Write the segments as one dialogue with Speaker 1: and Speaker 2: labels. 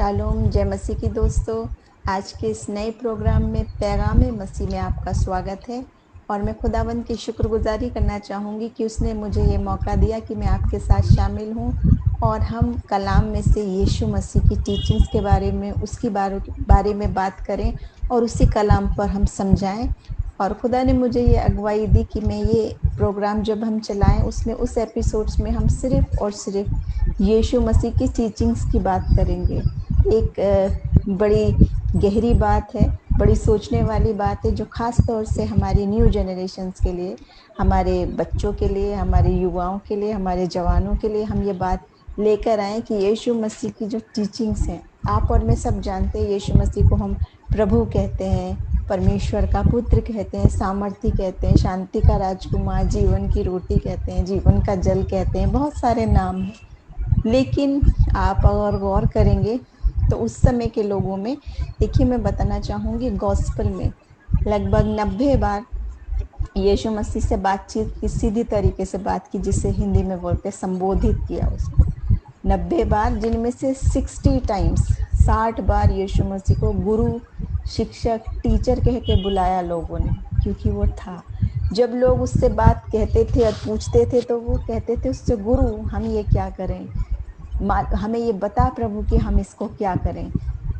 Speaker 1: Shalom, जय मसीह की दोस्तों। आज के इस नए प्रोग्राम में पैगाम मसीह में आपका स्वागत है और मैं खुदावंद की शुक्रगुजारी करना चाहूँगी कि उसने मुझे ये मौका दिया कि मैं आपके साथ शामिल हूँ और हम कलाम में से यीशु मसीह की टीचिंग्स के बारे में, उसकी बारे में बात करें और उसी कलाम पर हम समझाएं। और खुदा ने मुझे ये अगुवाई दी कि मैं ये प्रोग्राम जब हम चलाएं उसमें उस एपिसोड्स में हम सिर्फ और सिर्फ यीशु मसीह की टीचिंग्स की बात करेंगे। एक बड़ी गहरी बात है, बड़ी सोचने वाली बात है, जो खास तौर से हमारी न्यू जनरेशन्स के लिए, हमारे बच्चों के लिए, हमारे युवाओं के लिए, हमारे जवानों के लिए हम ये बात लेकर आए कि यीशु मसीह की जो टीचिंग्स हैं, आप और मैं सब जानते हैं यीशु मसीह को हम प्रभु कहते हैं, परमेश्वर का पुत्र कहते हैं, सामर्थी कहते हैं, शांति का राजकुमार, जीवन की रोटी कहते हैं, जीवन का जल कहते हैं, बहुत सारे नाम हैं। लेकिन आप अगर गौर करेंगे तो उस समय के लोगों में, देखिए मैं बताना चाहूँगी, गॉस्पल में लगभग 90 बार यीशु मसीह से बातचीत की, सीधी तरीके से बात की, जिसे हिंदी में बोलते संबोधित किया उसको 90 बार, जिनमें से 60 टाइम्स 60 बार यीशु मसीह को गुरु, शिक्षक, टीचर कह के बुलाया लोगों ने, क्योंकि वो था। जब लोग उससे बात कहते थे और पूछते थे तो वो कहते थे उससे, गुरु हम ये क्या करें, हमें ये बता प्रभु कि हम इसको क्या करें।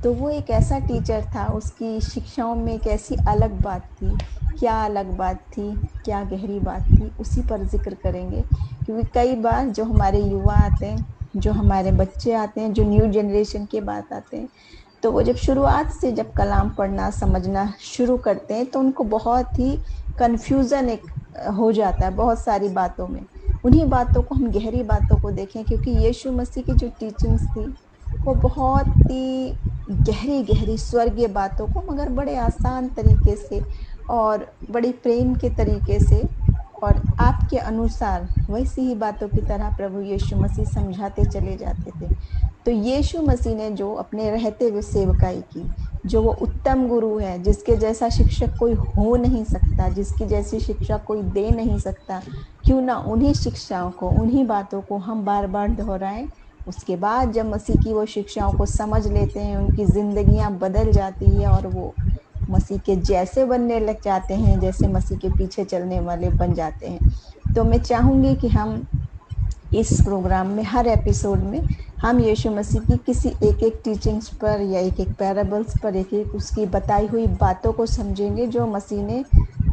Speaker 1: तो वो एक ऐसा टीचर था, उसकी शिक्षाओं में एक ऐसी अलग बात थी। क्या अलग बात थी, क्या गहरी बात थी, उसी पर जिक्र करेंगे। क्योंकि कई बार जो हमारे युवा आते हैं, जो हमारे बच्चे आते हैं, जो न्यू जनरेशन के बाद आते हैं, तो वो जब शुरुआत से जब कलाम पढ़ना समझना शुरू करते हैं तो उनको बहुत ही कन्फ्यूज़न एक हो जाता है बहुत सारी बातों में। उन्हीं बातों को हम गहरी बातों को देखें, क्योंकि यीशु मसीह की जो टीचिंग्स थी वो बहुत ही गहरी गहरी स्वर्गीय बातों को, मगर बड़े आसान तरीके से और बड़ी प्रेम के तरीके से और आपके अनुसार वैसी ही बातों की तरह प्रभु यीशु मसीह समझाते चले जाते थे। तो यीशु मसीह ने जो अपने रहते हुए सेवकाई की, जो वो उत्तम गुरु है, जिसके जैसा शिक्षक कोई हो नहीं सकता, जिसकी जैसी शिक्षा कोई दे नहीं सकता, क्यों ना उन्हीं शिक्षाओं को, उन्हीं बातों को हम बार बार दोहराएं। उसके बाद जब मसीह की वो शिक्षाओं को समझ लेते हैं, उनकी जिंदगियां बदल जाती है और वो मसीह के जैसे बनने लग जाते हैं, जैसे मसीह के पीछे चलने वाले बन जाते हैं। तो मैं चाहूंगी कि हम इस प्रोग्राम में हर एपिसोड में हम यीशु मसीह की किसी एक एक टीचिंग्स पर या एक एक पैराबल्स पर, एक एक उसकी बताई हुई बातों को समझेंगे, जो मसीह ने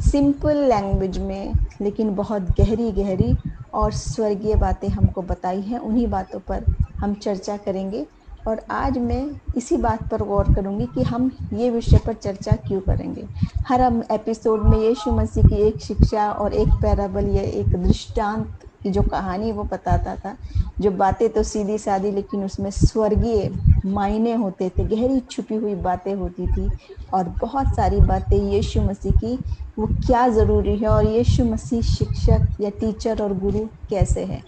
Speaker 1: सिंपल लैंग्वेज में लेकिन बहुत गहरी गहरी और स्वर्गीय बातें हमको बताई हैं। उन्हीं बातों पर हम चर्चा करेंगे और आज मैं इसी बात पर गौर करूंगी कि हम ये विषय पर चर्चा क्यों करेंगे। हर हम एपिसोड में यीशु मसीह की एक शिक्षा और एक पैराबल या एक दृष्टांत की जो कहानी वो बताता था, जो बातें तो सीधी सादी लेकिन उसमें स्वर्गीय मायने होते थे, गहरी छुपी हुई बातें होती थी और बहुत सारी बातें यीशु मसीह की वो क्या ज़रूरी है और यीशु मसीह शिक्षक या टीचर और गुरु कैसे है।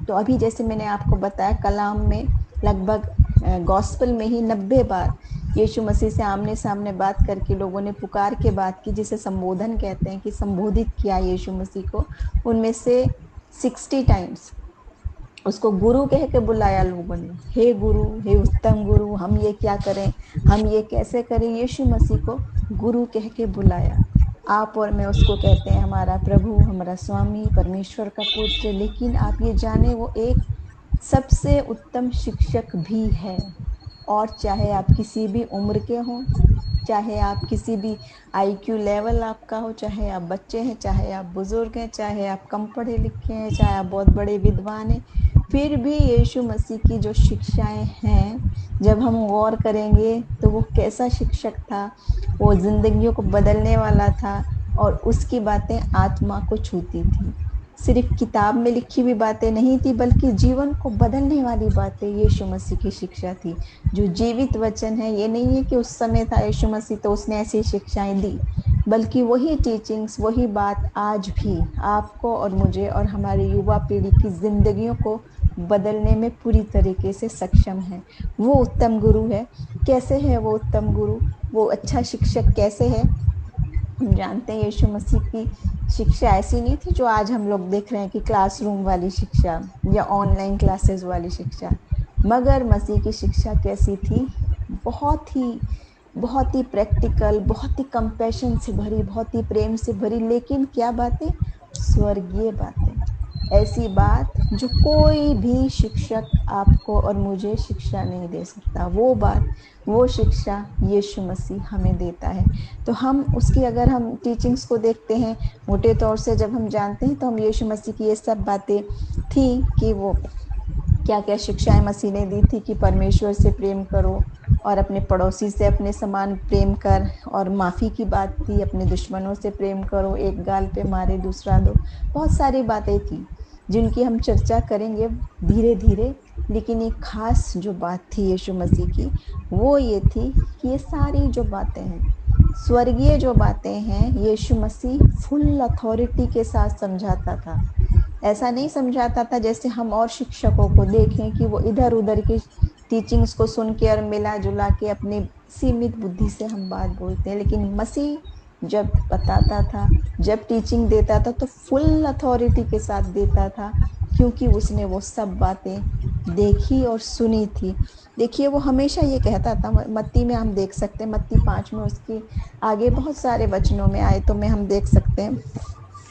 Speaker 1: तो अभी जैसे मैंने आपको बताया, कलाम में लगभग गॉस्पल में ही 90 बार यीशु मसीह से आमने सामने बात करके लोगों ने पुकार के बात की, जिसे संबोधन कहते हैं, कि संबोधित किया यीशु मसीह को। उनमें से 60 टाइम्स उसको गुरु कह के बुलाया लोगों ने, हे गुरु, हे उत्तम गुरु, हम ये क्या करें, हम ये कैसे करें। यीशु मसीह को गुरु कह के बुलाया। आप और मैं उसको कहते हैं हमारा प्रभु, हमारा स्वामी, परमेश्वर का पुत्र। लेकिन आप ये जाने वो एक सबसे उत्तम शिक्षक भी है। और चाहे आप किसी भी उम्र के हों, चाहे आप किसी भी आईक्यू लेवल आपका हो, चाहे आप बच्चे हैं, चाहे आप बुजुर्ग हैं, चाहे आप कम पढ़े लिखे हैं, चाहे आप बहुत बड़े विद्वान हैं, फिर भी यीशु मसीह की जो शिक्षाएं हैं, जब हम गौर करेंगे तो वो कैसा शिक्षक था। वो जिंदगियों को बदलने वाला था और उसकी बातें आत्मा को छूती थी। सिर्फ किताब में लिखी हुई बातें नहीं थी, बल्कि जीवन को बदलने वाली बातें यीशु मसीह की शिक्षा थी, जो जीवित वचन है। ये नहीं है कि उस समय था यीशु मसीह तो उसने ऐसी शिक्षाएं दी, बल्कि वही टीचिंग्स, वही बात आज भी आपको और मुझे और हमारी युवा पीढ़ी की जिंदगियों को बदलने में पूरी तरीके से सक्षम है। वो उत्तम गुरु है। कैसे है वो उत्तम गुरु, वो अच्छा शिक्षक कैसे है। हम जानते हैं यीशु मसीह की शिक्षा ऐसी नहीं थी जो आज हम लोग देख रहे हैं कि क्लासरूम वाली शिक्षा या ऑनलाइन क्लासेस वाली शिक्षा, मगर मसीह की शिक्षा कैसी थी, बहुत ही प्रैक्टिकल, बहुत ही कंपैशन से भरी, बहुत ही प्रेम से भरी, लेकिन क्या बातें, स्वर्गीय बातें। ऐसी बात जो कोई भी शिक्षक आपको और मुझे शिक्षा नहीं दे सकता। वो बात, वो शिक्षा यीशु मसीह हमें देता है। तो हम उसकी, अगर हम टीचिंग्स को देखते हैं मोटे तौर से, जब हम जानते हैं, तो हम यीशु मसीह की ये सब बातें थी कि वो क्या क्या शिक्षाएं मसीह ने दी थी कि परमेश्वर से प्रेम करो और अपने पड़ोसी से अपने समान प्रेम कर, और माफ़ी की बात थी, अपने दुश्मनों से प्रेम करो, एक गाल पे मारे दूसरा दो। बहुत सारी बातें थी जिनकी हम चर्चा करेंगे धीरे धीरे। लेकिन एक खास जो बात थी यीशु मसीह की, वो ये थी कि ये सारी जो बातें हैं, स्वर्गीय जो बातें हैं, यीशु मसीह फुल अथॉरिटी के साथ समझाता था। ऐसा नहीं समझाता था जैसे हम और शिक्षकों को देखें कि वो इधर उधर की टीचिंग्स को सुन के और मिला जुला के अपनी सीमित बुद्धि से हम बात बोलते हैं। लेकिन मसीह जब बताता था, जब टीचिंग देता था, तो फुल अथॉरिटी के साथ देता था, क्योंकि उसने वो सब बातें देखी और सुनी थी। देखिए, वो हमेशा ये कहता था, मत्ती में हम देख सकते हैं, मत्ती 5 में उसके आगे बहुत सारे वचनों में आए तो में हम देख सकते हैं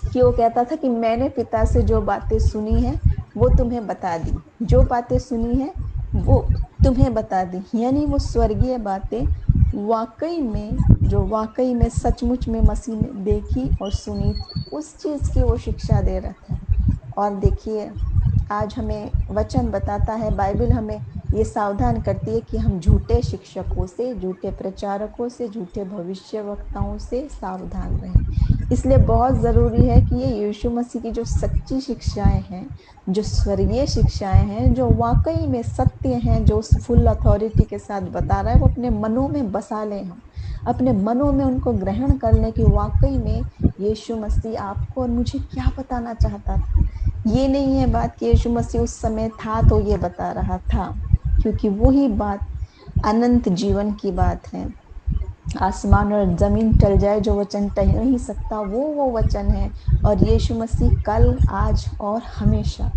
Speaker 1: कि वो कहता था कि मैंने पिता से जो बातें सुनी है वो तुम्हें बता दी, जो बातें सुनी है वो तुम्हें बता दी। यानी वो स्वर्गीय बातें वाकई में सचमुच में मसीह ने देखी और सुनी थी, उस चीज की वो शिक्षा दे रहा था। और देखिए, आज हमें वचन बताता है, बाइबल हमें ये सावधान करती है कि हम झूठे शिक्षकों से, झूठे प्रचारकों से, झूठे भविष्यवक्ताओं से सावधान रहें। इसलिए बहुत जरूरी है कि ये यीशु मसीह की जो सच्ची शिक्षाएं हैं, जो स्वर्गीय शिक्षाएं हैं, जो वाकई में सत्य हैं, जो फुल अथॉरिटी के साथ बता रहा है, वो अपने मनों में बसा लें, हम अपने मनों में उनको ग्रहण कर लें कि वाकई में यीशु मसीह आपको और मुझे क्या बताना चाहता था। ये नहीं है बात कि यीशु मसीह उस समय था तो ये बता रहा था, क्योंकि वही बात अनंत जीवन की बात है। आसमान और जमीन टल जाए, जो वचन टल नहीं सकता, वो वचन है। और यीशु मसीह कल, आज और हमेशा,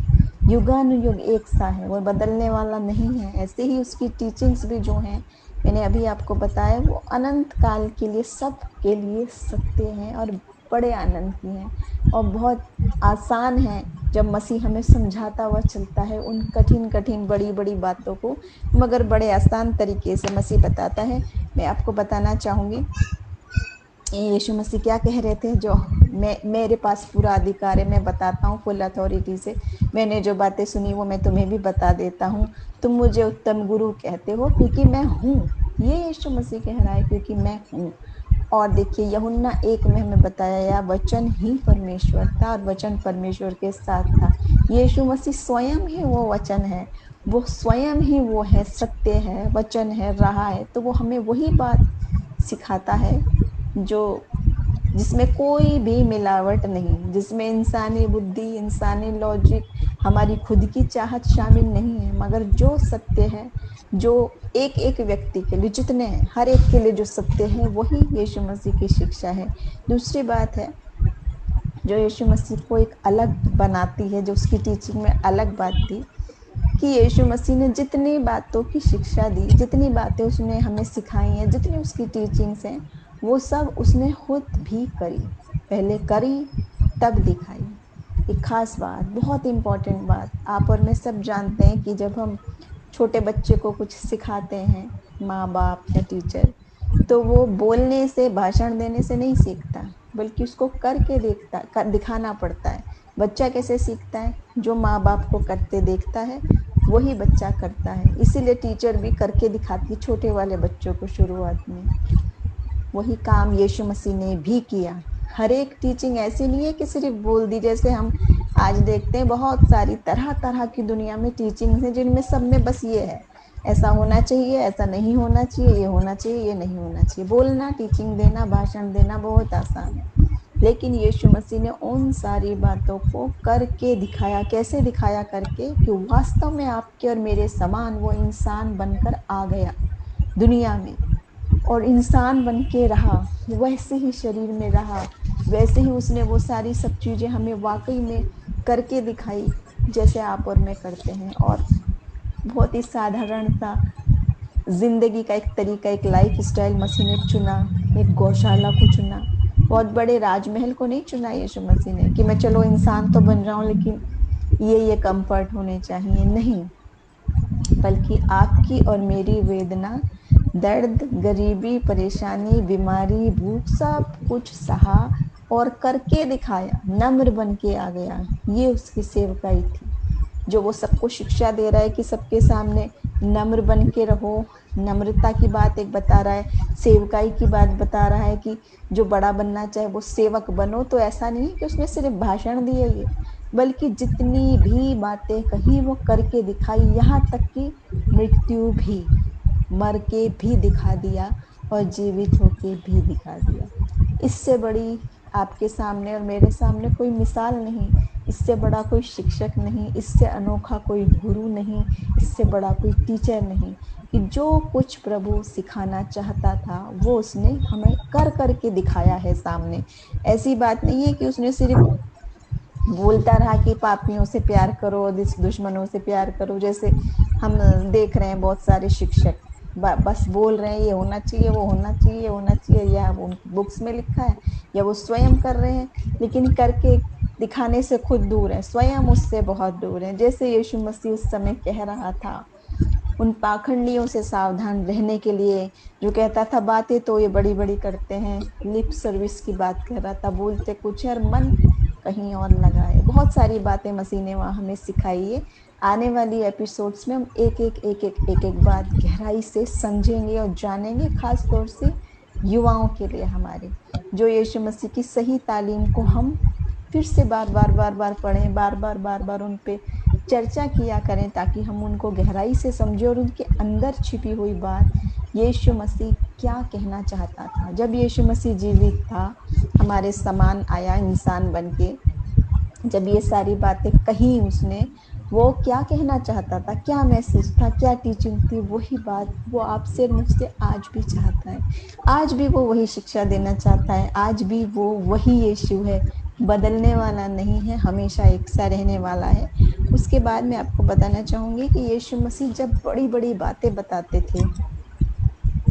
Speaker 1: युगानुयुग एक सा है, वो बदलने वाला नहीं है। ऐसे ही उसकी टीचिंग्स भी जो हैं, मैंने अभी आपको बताया, वो अनंत काल के लिए, सब के लिए सत्य हैं और बड़े आनंद की हैं, और बहुत आसान है जब मसीह हमें समझाता हुआ चलता है उन कठिन कठिन बड़ी बड़ी बातों को, मगर बड़े आसान तरीके से मसीह बताता है। मैं आपको बताना चाहूंगी यीशु मसीह क्या कह रहे थे, जो मेरे पास पूरा अधिकार है, मैं बताता हूँ फुल अथॉरिटी से। मैंने जो बातें सुनी वो मैं तुम्हें भी बता देता हूँ। तुम मुझे उत्तम गुरु कहते हो क्योंकि मैं हूँ। ये यीशु मसीह कह रहा है, क्योंकि मैं हूँ। और देखिए, यूहन्ना 1 में हमें बताया गया, वचन ही परमेश्वर था और वचन परमेश्वर के साथ था। यीशु मसीह स्वयं ही वो वचन है, वो स्वयं ही वो है, सत्य है, वचन है, रहा है। तो वो हमें वही बात सिखाता है जो, जिसमें कोई भी मिलावट नहीं, जिसमें इंसानी बुद्धि, इंसानी लॉजिक, हमारी खुद की चाहत शामिल नहीं है, मगर जो सत्य है, जो एक एक व्यक्ति के लिए, जितने हैं, हर एक के लिए जो सत्य है, वही यीशु मसीह की शिक्षा है। दूसरी बात है जो यीशु मसीह को एक अलग बनाती है, जो उसकी टीचिंग में अलग बात थी, कि यीशु मसीह ने जितनी बातों की शिक्षा दी, जितनी बातें उसने हमें सिखाई हैं, जितनी उसकी टीचिंग्स हैं, वो सब उसने खुद भी करी। पहले करी, तब दिखाई। एक खास बात, बहुत इंपॉर्टेंट बात, आप और मैं सब जानते हैं कि जब हम छोटे बच्चे को कुछ सिखाते हैं, माँ बाप या टीचर, तो वो बोलने से, भाषण देने से नहीं सीखता, बल्कि उसको करके दिखाना पड़ता है। बच्चा कैसे सीखता है? जो माँ बाप को करते देखता है वही बच्चा करता है। इसीलिए टीचर भी करके दिखाती है छोटे वाले बच्चों को शुरुआत में। वही काम यीशु मसीह ने भी किया। हर एक टीचिंग ऐसी नहीं है कि सिर्फ बोल दी, जैसे हम आज देखते हैं बहुत सारी तरह तरह की दुनिया में टीचिंग है, जिनमें सब में बस ये है, ऐसा होना चाहिए, ऐसा नहीं होना चाहिए, ये होना चाहिए, ये नहीं होना चाहिए। बोलना, टीचिंग देना, भाषण देना बहुत आसान है, लेकिन यीशु मसीह ने उन सारी बातों को करके दिखाया। कैसे दिखाया? करके, कि वास्तव में आपके और मेरे समान वो इंसान बनकर आ गया दुनिया में, और इंसान बन के रहा, वैसे ही शरीर में रहा, वैसे ही उसने वो सारी सब चीजें हमें वाकई में करके दिखाई, जैसे आप और मैं करते हैं। और बहुत ही साधारण सा जिंदगी का एक तरीका, एक लाइफ स्टाइल मसीह ने चुना, एक गौशाला को चुना, बहुत बड़े राजमहल को नहीं चुना यीशु मसीह ने कि मैं चलो इंसान तो बन रहा हूं लेकिन ये कंफर्ट होने चाहिए, नहीं, बल्कि आपकी और मेरी वेदना, दर्द, गरीबी, परेशानी, बीमारी, भूख, सब कुछ सहा और करके दिखाया, नम्र बन के आ गया। ये उसकी सेवकाई थी, जो वो सबको शिक्षा दे रहा है कि सबके सामने नम्र बन के रहो। नम्रता की बात एक बता रहा है, सेवकाई की बात बता रहा है कि जो बड़ा बनना चाहे वो सेवक बनो। तो ऐसा नहीं कि उसने सिर्फ भाषण दिए ये, बल्कि जितनी भी बातें कही वो करके दिखाई, यहाँ तक कि मृत्यु भी, मर के भी दिखा दिया और जीवित होके भी दिखा दिया। इससे बड़ी आपके सामने और मेरे सामने कोई मिसाल नहीं, इससे बड़ा कोई शिक्षक नहीं, इससे अनोखा कोई गुरु नहीं, इससे बड़ा कोई टीचर नहीं, कि जो कुछ प्रभु सिखाना चाहता था वो उसने हमें कर करके दिखाया है सामने। ऐसी बात नहीं है कि उसने सिर्फ बोलता रहा कि पापियों से प्यार करो, दुश्मनों से प्यार करो, जैसे हम देख रहे हैं बहुत सारे शिक्षक बस बोल रहे हैं ये होना चाहिए, वो होना चाहिए, होना चाहिए, या वो बुक्स में लिखा है या वो स्वयं कर रहे हैं, लेकिन करके दिखाने से खुद दूर है, स्वयं उससे बहुत दूर है। जैसे यीशु मसीह उस समय कह रहा था उन पाखंडियों से सावधान रहने के लिए, जो कहता था बातें तो ये बड़ी बड़ी करते हैं, लिप सर्विस की बात कर रहा था, बोलते कुछ है और मन कहीं और लगा है। बहुत सारी बातें मसीह ने वहां हमें सिखाई है। आने वाली एपिसोड्स में हम एक एक बात गहराई से समझेंगे और जानेंगे, खास तौर से युवाओं के लिए हमारे, जो यीशु मसीह की सही तालीम को हम फिर से बार बार पढ़ें, बार बार उन पे चर्चा किया करें, ताकि हम उनको गहराई से समझें और उनके अंदर छिपी हुई बात, यीशु मसीह क्या कहना चाहता था। जब यीशु मसीह जीवित था, हमारे समान आया इंसान बनके, जब ये सारी बातें कही उसने, वो क्या कहना चाहता था, क्या मैसेज था, क्या टीचिंग थी, वही बात वो आपसे और मुझसे आज भी चाहता है। आज भी वो वही शिक्षा देना चाहता है, आज भी वो वही यीशु है, बदलने वाला नहीं है, हमेशा एक सा रहने वाला है। उसके बाद मैं आपको बताना चाहूंगी कि यीशु मसीह जब बड़ी बड़ी बातें बताते थे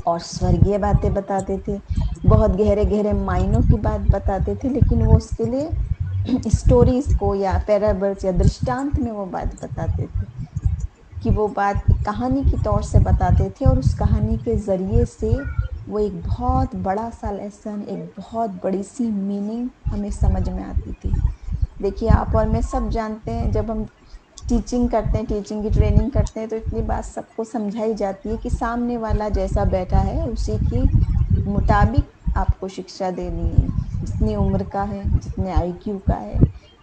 Speaker 1: और स्वर्गीय बातें बताते थे, बहुत गहरे गहरे मायनों की बात बताते थे, लेकिन वो उसके लिए स्टोरीज को या पैराबल्स या दृष्टांत में वो बात बताते थे, कि वो बात कहानी की तौर से बताते थे, और उस कहानी के जरिए से वो एक बहुत बड़ा सा लेसन, एक बहुत बड़ी सी मीनिंग हमें समझ में आती थी। देखिए, आप और मैं सब जानते हैं, जब हम टीचिंग करते हैं, टीचिंग की ट्रेनिंग करते हैं, तो इतनी बात सबको समझाई जाती है कि सामने वाला जैसा बैठा है उसी की मुताबिक आपको शिक्षा देनी है, जितनी उम्र का है, जितने आईक्यू का है।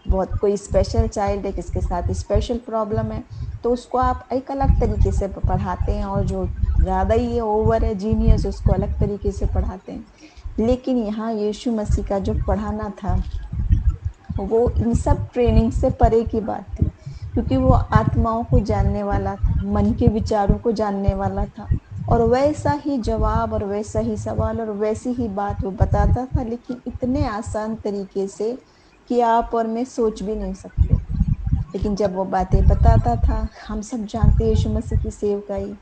Speaker 1: बहुत कोई स्पेशल चाइल्ड है, किसके साथ स्पेशल प्रॉब्लम है, तो उसको आप एक अलग तरीके से पढ़ाते हैं, और जो ज्यादा ही ओवर है, जीनियस, उसको अलग तरीके से पढ़ाते हैं। लेकिन यहाँ यीशु मसीह का जो पढ़ाना था, वो इन सब ट्रेनिंग से परे की बात थी, क्योंकि वो आत्माओं को जानने वाला था, मन के विचारों को जानने वाला था, और वैसा ही जवाब और वैसा ही सवाल और वैसी ही बात वो बताता था, लेकिन इतने आसान तरीके से कि आप और मैं सोच भी नहीं सकते। लेकिन जब वो बातें बताता था, हम सब जानते हैं यीशु मसीह की सेवकाई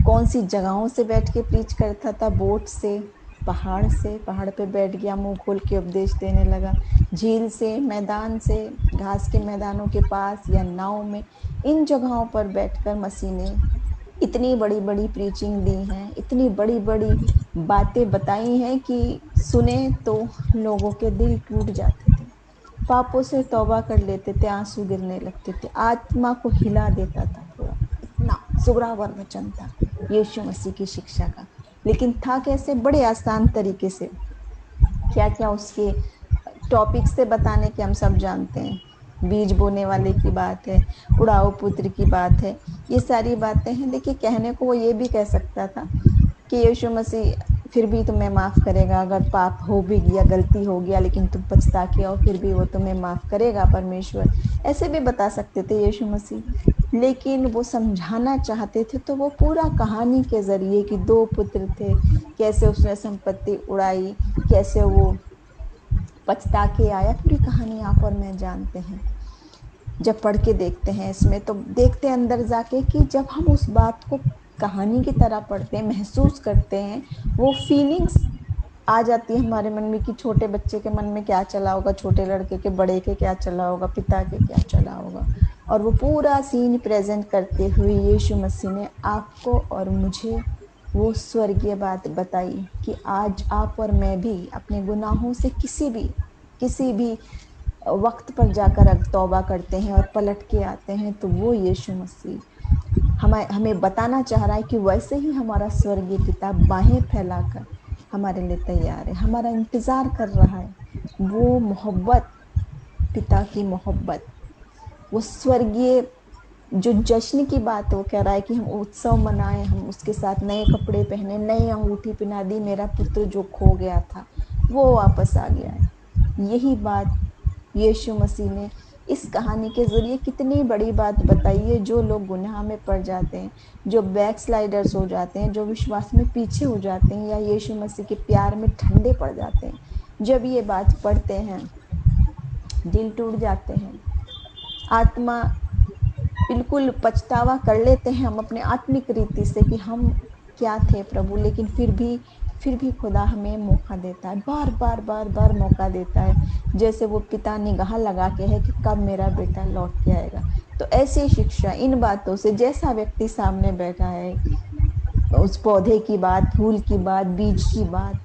Speaker 1: कौन सी जगहों से बैठ के प्रीच करता था, बोट से, पहाड़ से, पहाड़ पे बैठ गया, मुंह खोल के उपदेश देने लगा, झील से, मैदान से, घास के मैदानों के पास या नाव में, इन जगहों पर बैठकर मसीह ने इतनी बड़ी बड़ी प्रीचिंग दी है, इतनी बड़ी बड़ी बातें बताई हैं कि सुने तो लोगों के दिल टूट जाते थे, पापों से तौबा कर लेते थे, आंसू गिरने लगते थे, आत्मा को हिला देता था पूरा। इतना जोरावर वचन था यीशु मसीह की शिक्षा का। लेकिन था कैसे? बड़े आसान तरीके से। क्या क्या उसके टॉपिक से बताने के हम सब जानते हैं। बीज बोने वाले की बात है, उड़ाऊ पुत्र की बात है, ये सारी बातें हैं। देखिए, कहने को वो ये भी कह सकता था कि यीशु मसीह फिर भी तुम्हें माफ करेगा, अगर पाप हो भी गया, गलती हो गया, लेकिन तुम पछता के आओ, फिर भी वो तुम्हें माफ करेगा परमेश्वर, ऐसे भी बता सकते थे यीशु मसीह। लेकिन वो समझाना चाहते थे तो वो पूरा कहानी के जरिए, कि दो पुत्र थे, कैसे उसने संपत्ति उड़ाई, कैसे वो पछता के आया, पूरी कहानी आप और मैं जानते हैं। जब पढ़ के देखते हैं इसमें, तो देखते हैं अंदर जाके कि जब हम उस बात को कहानी की तरह पढ़ते हैं, महसूस करते हैं, वो फीलिंग्स आ जाती है हमारे मन में कि छोटे बच्चे के मन में क्या चला होगा, छोटे लड़के के, बड़े के क्या चला होगा, पिता के क्या चला होगा। और वो पूरा सीन प्रेजेंट करते हुए यीशु मसीह ने आपको और मुझे वो स्वर्गीय बात बताई कि आज आप और मैं भी अपने गुनाहों से किसी भी वक्त पर जाकर अगर तौबा करते हैं और पलट के आते हैं, तो वो यीशु मसीह हमें बताना चाह रहा है कि वैसे ही हमारा स्वर्गीय पिता बाहें फैलाकर हमारे लिए तैयार है, हमारा इंतजार कर रहा है। वो मोहब्बत, पिता की मोहब्बत, वो स्वर्गीय जो जश्न की बात वो कह रहा है कि हम उत्सव मनाएं, हम उसके साथ नए कपड़े पहने, नई अंगूठी पहना दी, मेरा पुत्र जो खो गया था वो वापस आ गया है। यही बात यीशु मसीह ने इस कहानी के जरिए कितनी बड़ी बात बताई है। जो लोग गुनाह में पड़ जाते हैं, जो बैकस्लाइडर्स हो जाते हैं, जो विश्वास में पीछे हो जाते हैं या यीशु मसीह के प्यार में ठंडे पड़ जाते हैं, जब ये बात पढ़ते हैं दिल टूट जाते हैं, आत्मा बिल्कुल पछतावा कर लेते हैं हम अपने आत्मिक रीति से कि हम क्या थे प्रभु। लेकिन फिर भी खुदा हमें मौका देता है, बार बार बार बार मौका देता है, जैसे वो पिता निगाह लगा के है कि कब मेरा बेटा लौट के आएगा। तो ऐसी शिक्षा इन बातों से, जैसा व्यक्ति सामने बैठा है, उस पौधे की बात, फूल की बात, बीज की बात,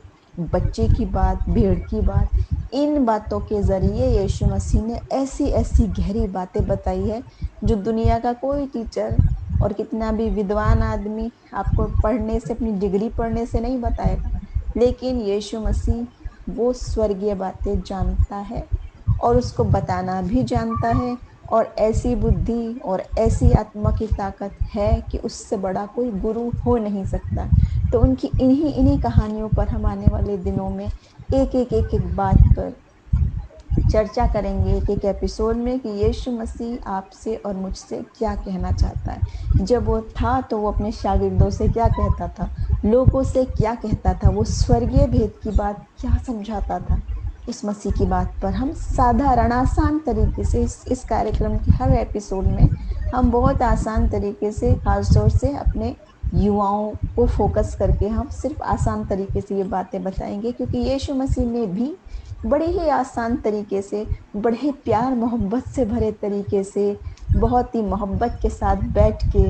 Speaker 1: बच्चे की बात, भेड़ की बात, इन बातों के जरिए यीशु मसीह ने ऐसी ऐसी गहरी बातें बताई है जो दुनिया का कोई टीचर और कितना भी विद्वान आदमी आपको पढ़ने से, अपनी डिग्री पढ़ने से नहीं बताएगा। लेकिन यीशु मसीह वो स्वर्गीय बातें जानता है और उसको बताना भी जानता है। और ऐसी बुद्धि और ऐसी आत्मा की ताकत है कि उससे बड़ा कोई गुरु हो नहीं सकता। तो उनकी इन्हीं कहानियों पर हम आने वाले दिनों में एक बात पर चर्चा करेंगे, एक एपिसोड में, कि यीशु मसीह आपसे और मुझसे क्या कहना चाहता है। जब वो था तो वो अपने शागिर्दों से क्या कहता था, लोगों से क्या कहता था, वो स्वर्गीय भेद की बात क्या समझाता था। उस मसीह की बात पर हम साधारण आसान तरीके से इस कार्यक्रम के हर एपिसोड में हम बहुत आसान तरीके से, खासतौर से अपने युवाओं को फोकस करके हम सिर्फ आसान तरीके से ये बातें बताएंगे, क्योंकि यीशु मसीह ने भी बड़े ही आसान तरीके से, बड़े ही प्यार मोहब्बत से भरे तरीके से, बहुत ही मोहब्बत के साथ बैठ के,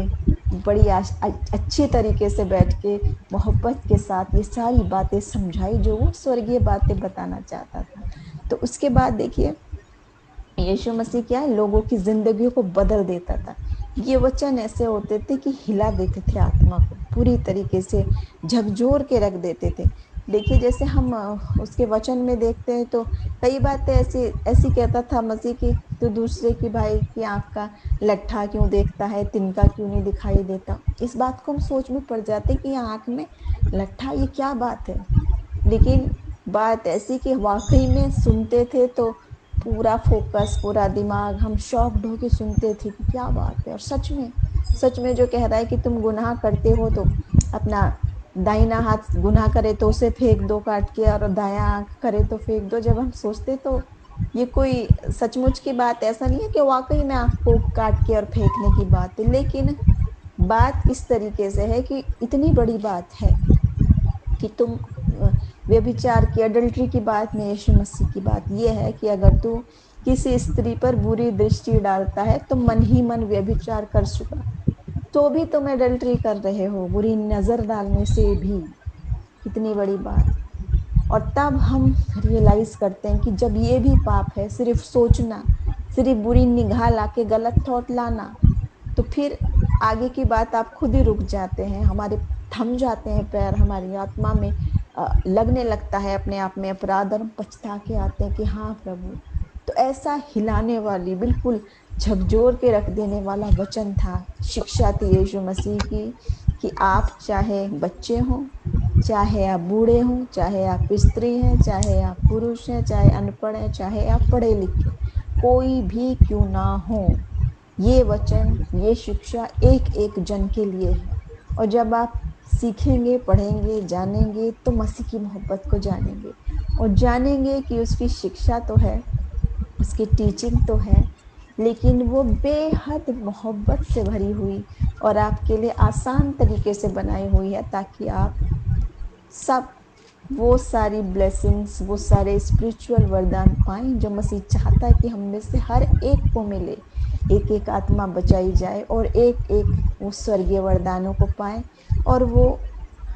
Speaker 1: बड़ी अच्छी तरीके से बैठ के मोहब्बत के साथ ये सारी बातें समझाई जो वो स्वर्गीय बातें बताना चाहता था। तो उसके बाद देखिए यीशु मसीह क्या है, लोगों की जिंदगियों को बदल देता था। ये वचन ऐसे होते थे कि हिला देते थे आत्मा को, पूरी तरीके से झकझोर के रख देते थे। देखिए जैसे हम उसके वचन में देखते हैं तो कई बातें ऐसी कहता था मसीह की, तो दूसरे की भाई की आंख का लट्ठा क्यों देखता है, तिनका क्यों नहीं दिखाई देता। इस बात को हम सोच में पड़ जाते कि आंख में लट्ठा, ये क्या बात है। लेकिन बात ऐसी कि वाकई में सुनते थे तो पूरा फोकस, पूरा दिमाग, हम शॉक्ड होके सुनते थे कि क्या बात है। और सच में जो कह रहा है कि तुम गुनाह करते हो तो अपना दाहिना हाथ गुनाह करे तो उसे फेंक दो काट के, और दाया आंख करे तो फेंक दो। जब हम सोचते तो ये कोई सचमुच की बात ऐसा नहीं है कि वाकई में आंख को काट के और फेंकने की बात है। लेकिन बात इस तरीके से है कि इतनी बड़ी बात है कि तुम व्यभिचार की, अडल्ट्री की बात में यीशु मसीह की बात यह है कि अगर तू किसी स्त्री पर बुरी दृष्टि डालता है तो मन ही मन व्यभिचार कर चुका, तो भी तुम एडल्ट्री कर रहे हो, बुरी नजर डालने से भी। कितनी बड़ी बात। और तब हम रियलाइज करते हैं कि जब ये भी पाप है, सिर्फ सोचना, सिर्फ बुरी निगाह लाके गलत थॉट लाना, तो फिर आगे की बात आप खुद ही रुक जाते हैं, हमारे थम जाते हैं पैर, हमारी आत्मा में लगने लगता है अपने आप में अपराध, और हम पछता के आते हैं कि हाँ प्रभु। तो ऐसा हिलाने वाली, बिल्कुल झकझोर के रख देने वाला वचन था, शिक्षा थी यीशु मसीह की, कि आप चाहे बच्चे हों, चाहे आप बूढ़े हों, चाहे आप स्त्री हैं, चाहे आप पुरुष हैं, चाहे अनपढ़ हैं, चाहे आप पढ़े लिखे, कोई भी क्यों ना हो, ये वचन, ये शिक्षा एक एक जन के लिए है। और जब आप सीखेंगे, पढ़ेंगे, जानेंगे तो मसीह की मोहब्बत को जानेंगे, और जानेंगे कि उसकी शिक्षा तो है, उसकी टीचिंग तो है, लेकिन वो बेहद मोहब्बत से भरी हुई और आपके लिए आसान तरीके से बनाई हुई है, ताकि आप सब वो सारी ब्लेसिंग्स, वो सारे स्पिरिचुअल वरदान पाएं जो मसीह चाहता है कि हम में से हर एक को मिले। एक एक आत्मा बचाई जाए और एक एक वो स्वर्गीय वरदानों को पाएं और वो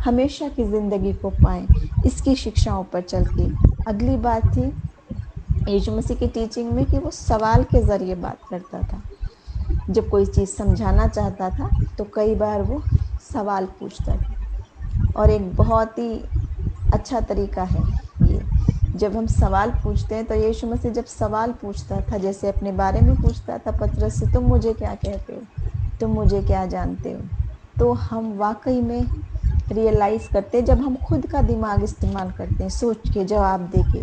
Speaker 1: हमेशा की जिंदगी को पाएं, इसकी शिक्षाओं पर चल के। अगली बात थी यीशु मसीह की टीचिंग में कि वो सवाल के जरिए बात करता था। जब कोई चीज समझाना चाहता था तो कई बार वो सवाल पूछता था, और एक बहुत ही अच्छा तरीका है ये। जब हम सवाल पूछते हैं तो यीशु मसीह जब सवाल पूछता था, जैसे अपने बारे में पूछता था पतरस से, तुम मुझे क्या कहते हो, तुम मुझे क्या जानते हो, तो हम वाकई में रियलाइज करते हैं, जब हम खुद का दिमाग इस्तेमाल करते हैं सोच के जवाब देके,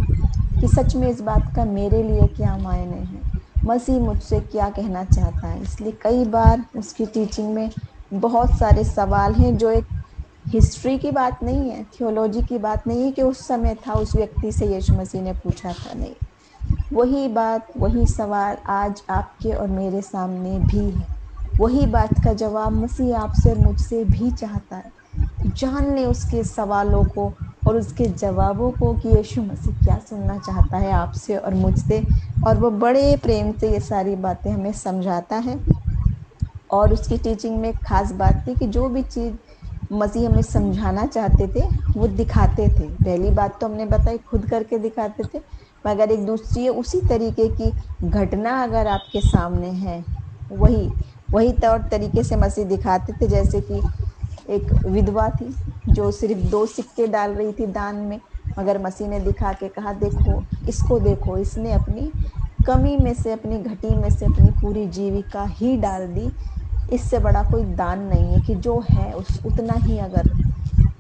Speaker 1: कि सच में इस बात का मेरे लिए क्या मायने हैं, मसीह मुझसे क्या कहना चाहता है। इसलिए कई बार उसकी टीचिंग में बहुत सारे सवाल हैं जो एक हिस्ट्री की बात नहीं है, थियोलॉजी की बात नहीं है कि उस समय था उस व्यक्ति से यीशु मसीह ने पूछा था, नहीं। वही बात, वही सवाल आज आपके और मेरे सामने भी है। वही बात का जवाब मसीह आपसे और मुझसे भी चाहता है। तो जान ले उसके सवालों को और उसके जवाबों को कि यीशु मसीह क्या सुनना चाहता है आपसे और मुझसे। और वो बड़े प्रेम से ये सारी बातें हमें समझाता है। और उसकी टीचिंग में खास बात थी कि जो भी चीज मसीह हमें समझाना चाहते थे वो दिखाते थे। पहली बात तो हमने बताई, खुद करके दिखाते थे, मगर एक दूसरी उसी तरीके की घटना अगर आपके सामने है, वही वही तौर तरीके से मसीह दिखाते थे। जैसे कि एक विधवा थी जो सिर्फ 2 सिक्के डाल रही थी दान में, मगर मसीह ने दिखा के कहा, देखो इसको, देखो इसने अपनी कमी में से, अपनी घटी में से अपनी पूरी जीविका ही डाल दी। इससे बड़ा कोई दान नहीं है कि जो है उस उतना ही अगर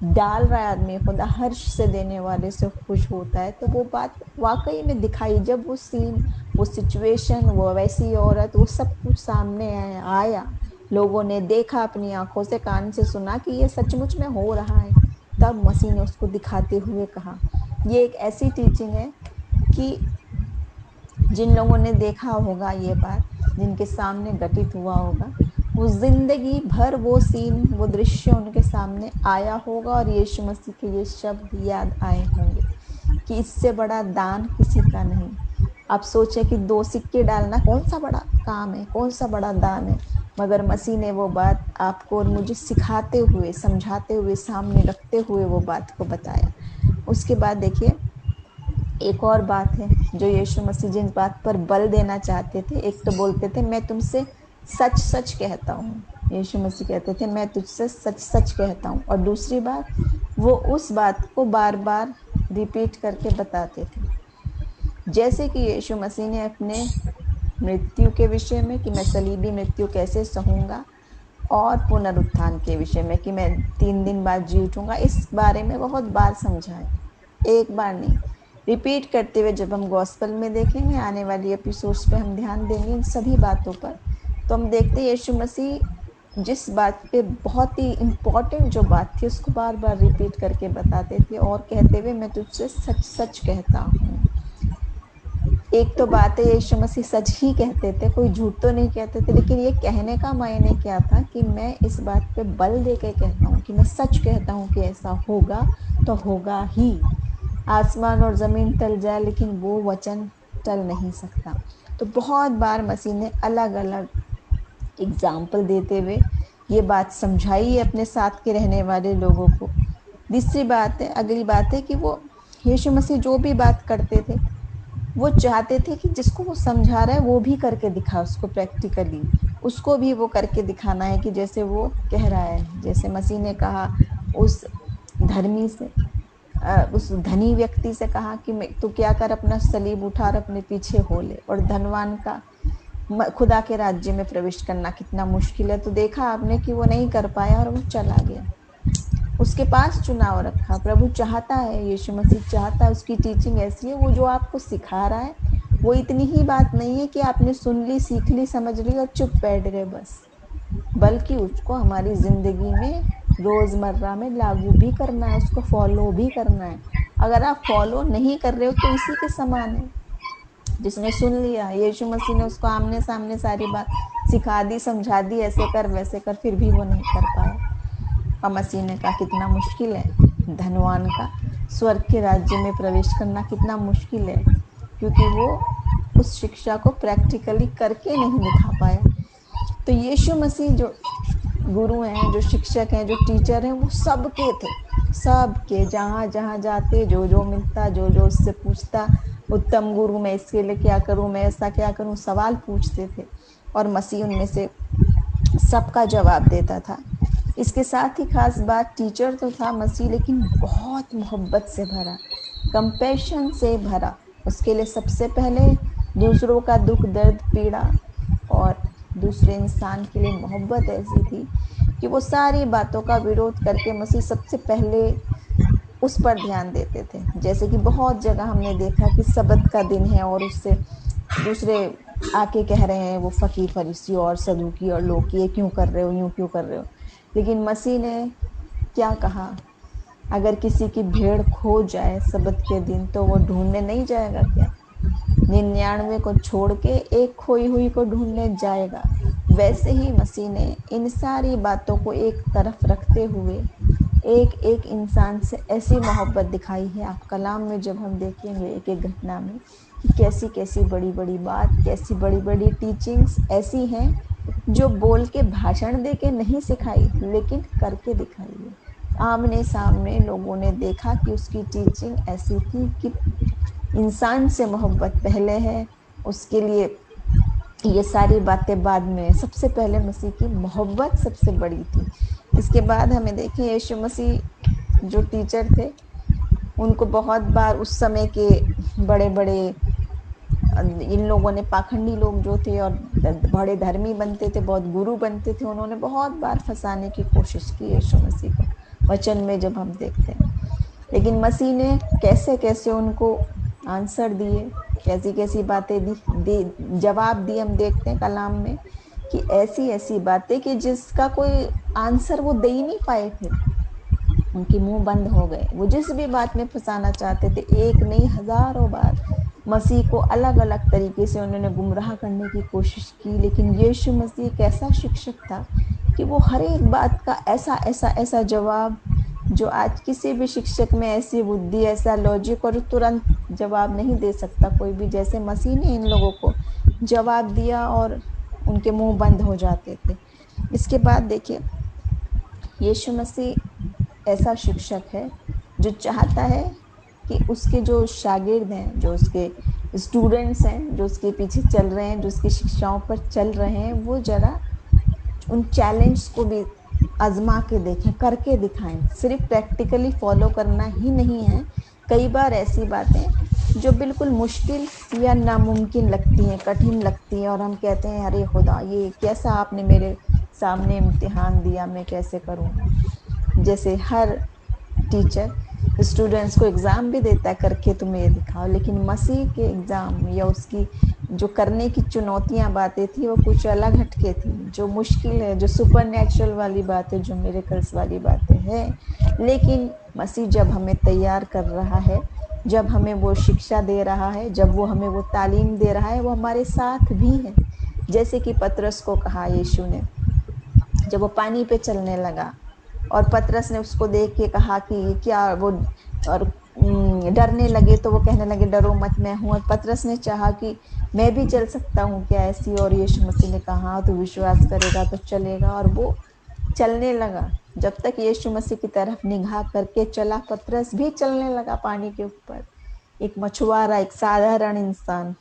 Speaker 1: डाल रहा है आदमी, खुदा हर्ष से देने वाले से खुश होता है। तो वो बात वाकई में दिखाई, जब वो सीन, वो सिचुएशन, वो वैसी औरत, वो सब कुछ सामने आया, लोगों ने देखा, अपनी आंखों से कान से सुना कि ये सचमुच में हो रहा है, तब मसीह ने उसको दिखाते हुए कहा। ये एक ऐसी टीचिंग है कि जिन लोगों ने देखा होगा ये बात, जिनके सामने घटित हुआ होगा, वो जिंदगी भर वो सीन, वो दृश्य उनके सामने आया होगा और यीशु मसीह के ये शब्द याद आए होंगे कि इससे बड़ा दान किसी का नहीं। आप सोचे कि 2 सिक्के डालना कौन सा बड़ा काम है, कौन सा बड़ा दान है, मगर मसीह ने वो बात आपको और मुझे सिखाते हुए, समझाते हुए, सामने रखते हुए वो बात को बताया। उसके बाद देखिए एक और बात है जो यीशु मसीह जिस बात पर बल देना चाहते थे। एक तो बोलते थे, मैं तुमसे सच सच कहता हूँ, यीशु मसीह कहते थे मैं तुझसे सच सच कहता हूँ। और दूसरी बात, वो उस बात को बार बार रिपीट करके बताते थे। जैसे कि यीशु मसीह ने अपने मृत्यु के विषय में कि मैं सलीबी मृत्यु कैसे सहूंगा, और पुनरुत्थान के विषय में कि मैं 3 दिन बाद जी उठूंगा, इस बारे में बहुत बार समझाया, एक बार नहीं, रिपीट करते हुए। जब हम गॉस्पल में देखेंगे, आने वाली एपिसोड्स पे हम ध्यान देंगे इन सभी बातों पर, तो हम देखते हैं यीशु मसीह जिस बात पे, बहुत ही इम्पोर्टेंट जो बात थी, उसको बार बार रिपीट करके बताते थे और कहते हुए मैं तुझसे सच सच कहता हूँ। एक तो बात है यीशु मसीह सच ही कहते थे, कोई झूठ तो नहीं कहते थे, लेकिन ये कहने का मायने क्या था कि मैं इस बात पे बल दे के कहता हूँ कि मैं सच कहता हूँ कि ऐसा होगा तो होगा ही। आसमान और जमीन टल जाए लेकिन वो वचन टल नहीं सकता। तो बहुत बार मसीह ने अलग अलग एग्जाम्पल देते हुए ये बात समझाई है अपने साथ के रहने वाले लोगों को। दूसरी बात है, अगली बात है कि वो यीशु मसीह जो भी बात करते थे, वो चाहते थे कि जिसको वो समझा रहा है वो भी करके दिखा, उसको प्रैक्टिकली उसको भी वो करके दिखाना है कि जैसे वो कह रहा है। जैसे मसीह ने कहा उस धर्मी से, उस धनी व्यक्ति से कहा कि मैं, तू क्या कर, अपना सलीब उठा और अपने पीछे हो ले। और धनवान का खुदा के राज्य में प्रवेश करना कितना मुश्किल है, तो देखा आपने कि वो नहीं कर पाया और वो चला गया। उसके पास चुनाव रखा। प्रभु चाहता है, यीशु मसीह चाहता है, उसकी टीचिंग ऐसी है, वो जो आपको सिखा रहा है वो इतनी ही बात नहीं है कि आपने सुन ली, सीख ली, समझ ली और चुप बैठ गए बस, बल्कि उसको हमारी जिंदगी में रोजमर्रा में लागू भी करना है, उसको फॉलो भी करना है। अगर आप फॉलो नहीं कर रहे हो तो इसी के समान है। जिसने सुन लिया, यीशु मसीह ने उसको आमने सामने सारी बात सिखा दी, समझा दी, ऐसे कर वैसे कर, फिर भी वो नहीं कर पाया। और मसीह ने कहा कितना मुश्किल है धनवान का स्वर्ग के राज्य में प्रवेश करना, कितना मुश्किल है, क्योंकि वो उस शिक्षा को प्रैक्टिकली करके नहीं दिखा पाया। तो यीशु मसीह जो गुरु हैं, जो शिक्षक हैं, जो टीचर हैं, वो सबके थे, सबके, जहाँ जहाँ जाते, जो जो मिलता, जो जो उससे पूछता, उत्तम गुरु मैं इसके लिए क्या करूं, मैं ऐसा क्या करूं, सवाल पूछते थे और मसीह उनमें से सबका जवाब देता था। इसके साथ ही खास बात, टीचर तो था मसीह, लेकिन बहुत मोहब्बत से भरा, कंपैशन से भरा। उसके लिए सबसे पहले दूसरों का दुख दर्द पीड़ा और दूसरे इंसान के लिए मोहब्बत ऐसी थी कि वो सारी बातों का विरोध करके मसीह सबसे पहले उस पर ध्यान देते थे। जैसे कि बहुत जगह हमने देखा कि सबत का दिन है और उससे दूसरे आके कह रहे हैं, वो फकीर फरीसी और सदूकी और लोग, ये क्यों कर रहे हो, यूं क्यों कर रहे हो। लेकिन मसीह ने क्या कहा, अगर किसी की भेड़ खो जाए सबत के दिन तो वो ढूंढने नहीं जाएगा क्या? 99 को छोड़ के एक खोई हुई को ढूंढने जाएगा। वैसे ही मसीह ने इन सारी बातों को एक तरफ रखते हुए एक एक इंसान से ऐसी मोहब्बत दिखाई है। आप कलाम में जब हम देखेंगे एक एक घटना में कि कैसी कैसी बड़ी बड़ी बात, कैसी बड़ी बड़ी टीचिंग्स ऐसी हैं जो बोल के भाषण दे के नहीं सिखाई, लेकिन करके दिखाई है। आमने सामने लोगों ने देखा कि उसकी टीचिंग ऐसी थी कि इंसान से मोहब्बत पहले है, उसके लिए ये सारी बातें बाद में, सबसे पहले मसीह की मोहब्बत सबसे बड़ी थी। इसके बाद हमें देखें यीशु मसीह जो टीचर थे, उनको बहुत बार उस समय के बड़े बड़े इन लोगों ने, पाखंडी लोग जो थे और बड़े धर्मी बनते थे, बहुत गुरु बनते थे, उन्होंने बहुत बार फंसाने की कोशिश की यीशु मसीह को, वचन में जब हम देखते हैं। लेकिन मसीह ने कैसे कैसे उनको आंसर दिए, कैसी कैसी बातें जवाब दिए, हम देखते हैं कलाम में कि ऐसी ऐसी बातें कि जिसका कोई आंसर वो दे ही नहीं पाए थे। उनके मुंह बंद हो गए। वो जिस भी बात में फंसाना चाहते थे, एक नहीं हजारों बार मसीह को अलग अलग तरीके से उन्होंने गुमराह करने की कोशिश की। लेकिन यीशु मसीह एक ऐसा शिक्षक था कि वो हर एक बात का ऐसा ऐसा ऐसा जवाब, जो आज किसी भी शिक्षक में ऐसी बुद्धि, ऐसा लॉजिक और तुरंत जवाब नहीं दे सकता कोई भी, जैसे मसीह ने इन लोगों को जवाब दिया और उनके मुंह बंद हो जाते थे। इसके बाद देखिए, यीशु मसीह ऐसा शिक्षक है जो चाहता है कि उसके जो शागिर्द हैं, जो उसके स्टूडेंट्स हैं, जो उसके पीछे चल रहे हैं, जो उसकी शिक्षाओं पर चल रहे हैं, वो जरा उन चैलेंज को भी आजमा के देखें, करके दिखाएं। सिर्फ प्रैक्टिकली फॉलो करना ही नहीं है। कई बार ऐसी बातें जो बिल्कुल मुश्किल या नामुमकिन लगती हैं, कठिन लगती हैं, और हम कहते हैं अरे खुदा, ये कैसा आपने मेरे सामने इम्तिहान दिया, मैं कैसे करूँगा। जैसे हर टीचर स्टूडेंट्स को एग्जाम भी देता है, करके तुम्हें ये दिखाओ, लेकिन मसीह के एग्जाम या उसकी जो करने की चुनौतियां बातें थी, वो कुछ अलग हटके थी। जो मुश्किल है, जो सुपर नेचुरल वाली बातें, जो मिरेकल्स वाली बातें हैं, लेकिन मसीह जब हमें तैयार कर रहा है, जब हमें वो शिक्षा दे रहा है, जब वो हमें वो तालीम दे रहा है, वो हमारे साथ भी है। जैसे कि पतरस को कहा यीशु ने, जब वो पानी पे चलने लगा और पतरस ने उसको देख के कहा कि क्या वो, और डरने लगे तो वो कहने लगे डरो मत, मैं हूं। और पतरस ने चाहा कि मैं भी चल सकता हूँ क्या ऐसी, और यीशु मसीह ने कहा हाँ, तो विश्वास करेगा तो चलेगा, और वो चलने लगा। जब तक यीशु मसीह की तरफ निगाह करके चला, पतरस भी चलने लगा पानी के ऊपर। एक मछुआरा, एक साधारण इंसान,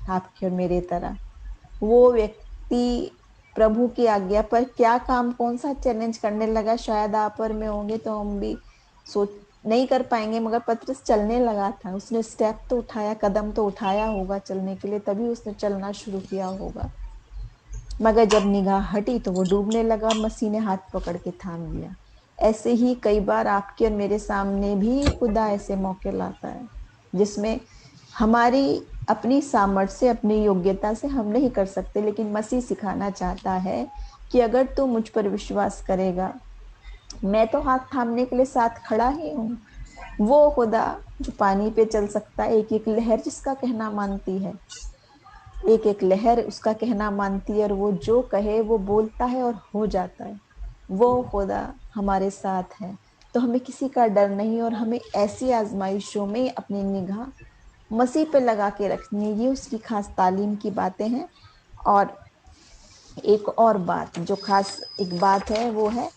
Speaker 1: आपके और मेरे तरह, वो व्यक्ति प्रभु की आज्ञा पर क्या काम, कौन सा चैलेंज करने लगा। शायद आप और मैं होंगे तो हम भी सोच नहीं कर पाएंगे, मगर पतरस चलने लगा था। उसने स्टेप तो उठाया, कदम तो उठाया होगा चलने के लिए, तभी उसने चलना शुरू किया होगा। मगर जब निगाह हटी तो वो डूबने लगा और मसीह ने हाथ पकड़ के थाम लिया। ऐसे ही कई बार आपके और मेरे सामने भी खुदा ऐसे मौके लाता है जिसमें हमारी अपनी सामर्थ्य से, अपनी योग्यता से हम नहीं कर सकते, लेकिन मसीह सिखाना चाहता है कि अगर तू मुझ पर विश्वास करेगा, मैं तो हाथ थामने के लिए साथ खड़ा ही हूँ। वो खुदा जो पानी पे चल सकता है, एक एक लहर जिसका कहना मानती है, एक एक लहर उसका कहना मानती है और वो जो कहे वो बोलता है और हो जाता है। वो खुदा हमारे साथ है, तो हमें किसी का डर नहीं, और हमें ऐसी आजमाइशों में अपनी निगाह मसीह पे लगा के रखनी है। ये उसकी खास तालीम की बातें हैं। और एक और बात जो खास एक बात है वो है,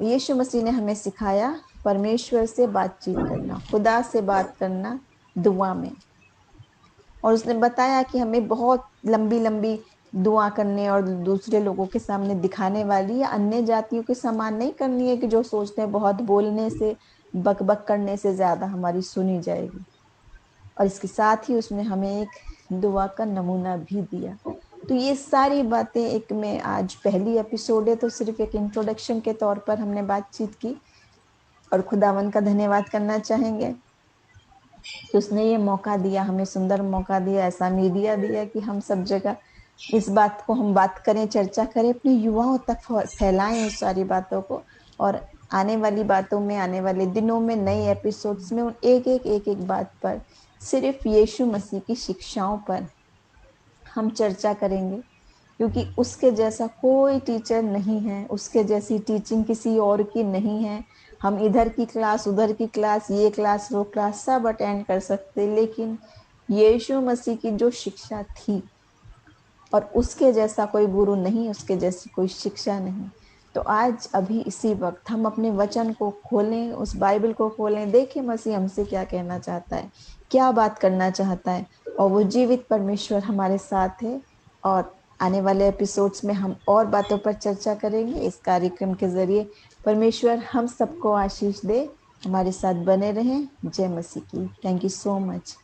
Speaker 1: यीशु मसीह ने हमें सिखाया परमेश्वर से बातचीत करना, खुदा से बात करना दुआ में। और उसने बताया कि हमें बहुत लंबी लंबी दुआ करने और दूसरे लोगों के सामने दिखाने वाली या अन्य जातियों के समान नहीं करनी है कि जो सोचते हैं बहुत बोलने से, बक बक करने से ज्यादा हमारी सुनी जाएगी। और इसके साथ ही उसने हमें एक दुआ का नमूना भी दिया। तो ये सारी बातें, एक में आज पहली एपिसोड है तो सिर्फ एक इंट्रोडक्शन के तौर पर हमने बातचीत की। और खुदावन का धन्यवाद करना चाहेंगे कि उसने ये मौका दिया, हमें सुंदर मौका दिया, ऐसा मीडिया दिया कि हम सब जगह इस बात को हम बात करें, चर्चा करें, अपने युवाओं तक फैलाएं उस सारी बातों को। और आने वाली बातों में, आने वाले दिनों में, नए एपिसोड्स में उन एक एक बात पर, सिर्फ यीशु मसीह की शिक्षाओं पर हम चर्चा करेंगे, क्योंकि उसके जैसा कोई टीचर नहीं है, उसके जैसी टीचिंग किसी और की नहीं है। हम इधर की क्लास, उधर की क्लास, ये क्लास, वो क्लास सब अटेंड कर सकते, लेकिन यीशु मसीह की जो शिक्षा थी, और उसके जैसा कोई गुरु नहीं, उसके जैसी कोई शिक्षा नहीं। तो आज अभी इसी वक्त हम अपने वचन को खोलें, उस बाइबल को खोलें, देखें मसीह हमसे क्या कहना चाहता है, क्या बात करना चाहता है। और वो जीवित परमेश्वर हमारे साथ है। और आने वाले एपिसोड्स में हम और बातों पर चर्चा करेंगे इस कार्यक्रम के जरिए। परमेश्वर हम सबको आशीष दे, हमारे साथ बने रहें। जय मसीह की। Thank you so much.